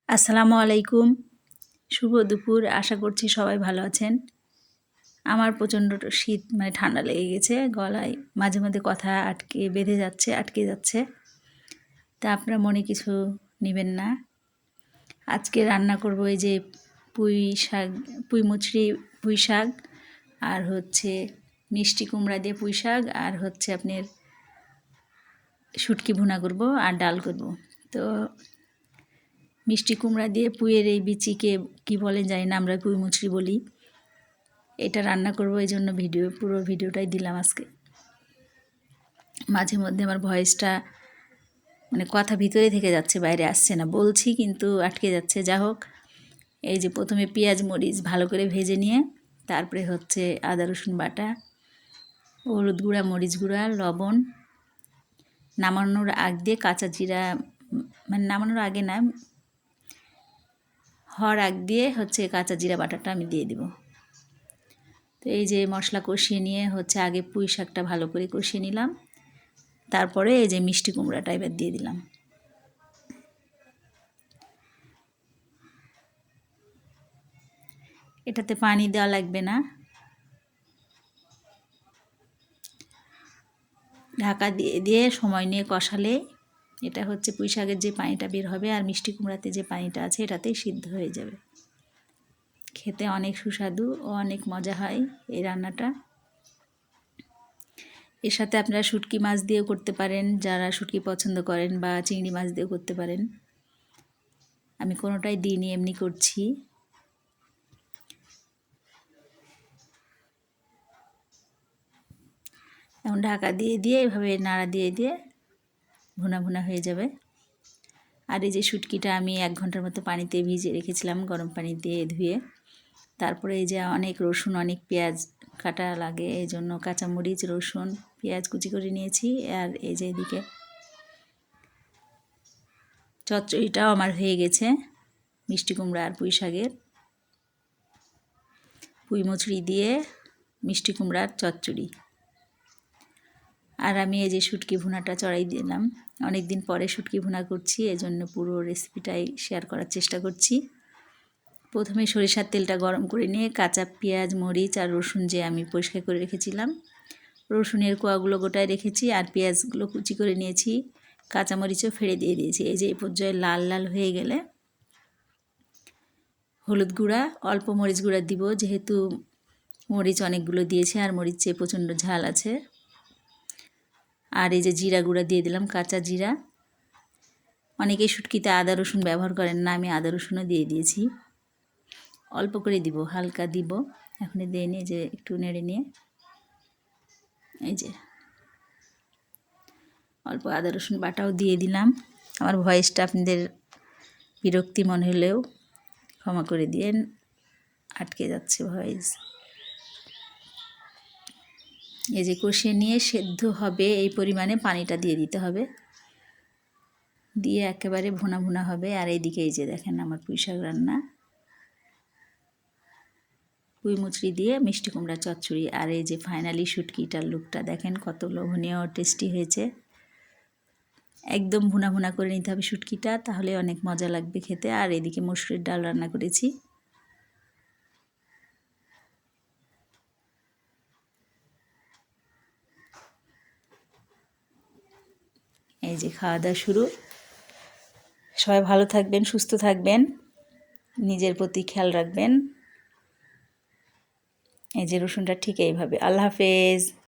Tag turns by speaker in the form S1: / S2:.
S1: আসসালামু আলাইকুম। শুভ দুপুর। আশা করছি সবাই ভালো আছেন। আমার প্রচণ্ড শীত ঠান্ডা লেগে গেছে। গলায় মাঝে মধ্যে কথা বেঁধে যাচ্ছে, আটকে যাচ্ছে। তা আপনারা মনে কিছু নেবেন না। আজকে রান্না করব এই যে পুঁই শাক, পুঁই শাক আর হচ্ছে মিষ্টি কুমড়া দিয়ে পুঁই শাক আর হচ্ছে আপনার শুটকি ভুনা করব আর ডাল করব। তো মিষ্টি কুমড়া দিয়ে পুঁইয়ের এই বিচিকে কী বলে জানি না, আমরা পুঁই মুচড়ি বলি। এটা রান্না করব, এই জন্য পুরো ভিডিওটাই দিলাম আজকে। মাঝে মধ্যে আমার ভয়েসটা কথা ভিতরে থেকে যাচ্ছে, বাইরে আসছে না, বলছি কিন্তু আটকে যাচ্ছে। যা হোক, এই যে প্রথমে পেঁয়াজ মরিচ ভালো করে ভেজে নিয়ে তারপরে হচ্ছে আদা রসুন বাটা, হলুদ গুঁড়া, মরিচ গুঁড়া, লবণ, নামানোর আগ দিয়ে কাঁচা জিরা, নামানোর আগে না, হওয়ার আগ দিয়ে হচ্ছে কাঁচা জিরা বাটাটা আমি দিয়ে দিব। তো এই যে মশলা কষিয়ে নিয়ে হচ্ছে আগে পুঁই শাকটা ভালো করে কষিয়ে নিলাম, তারপরে এই যে মিষ্টি কুমড়াটা এবার দিয়ে দিলাম। এটাতে পানি দেওয়া লাগবে না। ঢাকা দিয়ে দিয়ে সময় নিয়ে কষালে এটা হচ্ছে পুঁই শাকের যে পানিটা বের হবে আর মিষ্টি কুমড়াতে যে পানিটা আছে এটাতেই সিদ্ধ হয়ে যাবে। খেতে অনেক সুস্বাদু ও অনেক মজা হয় এই রান্নাটা। এর সাথে আপনারা শুটকি মাছ দিয়েও করতে পারেন, যারা শুটকি পছন্দ করেন, বা চিংড়ি মাছ দিয়েও করতে পারেন। আমি কোনোটাই দিইনি, এমনি করছি। এখন ঢাকা দিয়ে দিয়ে এভাবে নাড়া দিয়ে দিয়ে ভুনা ভুনা হয়ে যাবে। আর এই যে শুটকিটা আমি 1 ঘন্টার মতো পানিতে ভিজিয়ে রেখেছিলাম, গরম পানি দিয়ে ধুয়ে। তারপরে এই যে অনেক রসুন, অনেক পেঁয়াজ কাটা লাগে, এই জন্য কাঁচামরিচ, রসুন, পেঁয়াজ কুচি করে নিয়েছি। আর এই যে এদিকে চচ্চড়িটাও আমার হয়ে গেছে, মিষ্টি কুমড়া আর পুঁই শাকের, পুঁই মুচড়ি দিয়ে মিষ্টি কুমড়ার চচ্চড়ি। আর আমি এই যে শুটকি ভুনাটা চড়াই দিলাম। অনেক দিন পরে শুটকি ভুনা করছি, এজন্য পুরো রেসিপিটাই শেয়ার করার চেষ্টা করছি। প্রথমে সরিষার তেলটা গরম করে নিয়ে কাঁচা পেঁয়াজ, মরিচ আর রসুন যে আমি পরিষ্কার করে রেখেছিলাম, রসুনের কোয়াগুলো গোটায় রেখেছি আর পেঁয়াজগুলো কুচি করে নিয়েছি, কাঁচামরিচও ফেড়ে দিয়ে দিয়েছি। এই যে এই পর্যায়ে লাল লাল হয়ে গেলে হলুদ গুঁড়া, অল্প মরিচ গুঁড়া দিব, যেহেতু মরিচ অনেকগুলো দিয়েছে আর মরিচে প্রচণ্ড ঝাল আছে। আর এই যে জিরা গুঁড়া দিয়ে দিলাম, কাঁচা জিরা। অনেকেই শুটকিতে আদা রসুন ব্যবহার করেন না, আমি আদা রসুনও দিয়ে দিয়েছি। অল্প করে দিব, হালকা দিব। এখন দিয়ে নিয়ে যে একটু নেড়ে নিয়ে এই যে অল্প আদা রসুন বাটাও দিয়ে দিলাম। আমার ভয়েসটা আপনাদের বিরক্তি মনে হলেও ক্ষমা করে দিয়েন, আটকে যাচ্ছে ভয়েস। এই যে কষিয়ে নিয়ে সেদ্ধ হবে এই পরিমাণে পানিটা দিয়ে দিতে হবে, দিয়ে একেবারে ভুনা ভুনা হবে। আর এইদিকে এই যে দেখেন আমার পুঁই শাক রান্না, পুঁই মুচড়ি দিয়ে মিষ্টি কুমড়া চচ্চড়ি। আর এই যে ফাইনালি শুটকিটার লুকটা দেখেন, কত লোভনীয় ও টেস্টি হয়েছে। একদম ভুনা ভুনা করে নিতে হবে শুটকিটা, তাহলে অনেক মজা লাগবে খেতে। আর এদিকে মসুরের ডাল রান্না করেছি। এই যে খাওয়া দাওয়া শুরু। সবাই ভালো থাকবেন, সুস্থ থাকবেন, নিজের প্রতি খেয়াল রাখবেন। এই যে রসুনটা ঠিক এইভাবে। আল্লাহ হাফেজ।